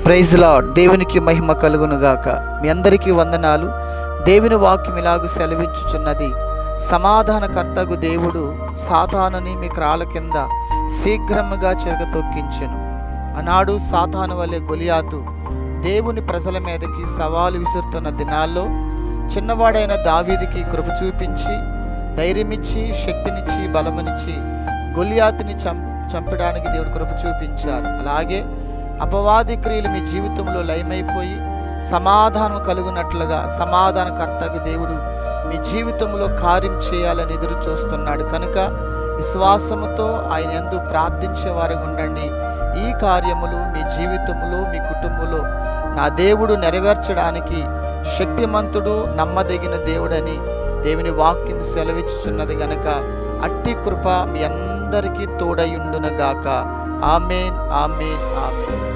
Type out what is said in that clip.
Praise lord. దేవునికి మహిమ కలుగును గాక. మీ అందరికీ వందనాలు. దేవుని వాక్యం ఇలాగూ సెలవించుచున్నది, సమాధానకర్తగు దేవుడు సాతానుని మీ క్రాల కింద శీఘ్రముగా చెగతొక్కించెను. ఆనాడు సాతాను వలె గొలియాతు దేవుని ప్రజల మీదకి సవాలు విసురుతున్న దినాల్లో చిన్నవాడైన దావీదుకి కృప చూపించి, ధైర్యమిచ్చి, శక్తినిచ్చి, బలమునిచ్చి గొలియాతుని చంపడానికి దేవుడు కృప చూపించారు. అలాగే అపవాది క్రియలు మీ జీవితంలో లయమైపోయి సమాధానం కలుగునట్లుగా సమాధానకర్తగా దేవుడు మీ జీవితంలో కార్యం చేయాలని ఎదురు చూస్తున్నాడు. కనుక విశ్వాసముతో ఆయన యందు ప్రార్థించే వారికి ఉండండి. ఈ కార్యములు మీ జీవితంలో, మీ కుటుంబంలో నా దేవుడు నెరవేర్చడానికి శక్తిమంతుడు, నమ్మదగిన దేవుడని దేవుని వాక్యం సెలవిచ్చుచున్నది. గనక అట్టి కృప మీ అందరికీ తోడయుండునుగాక. ఆమేన్, ఆమేన్, ఆమేన్.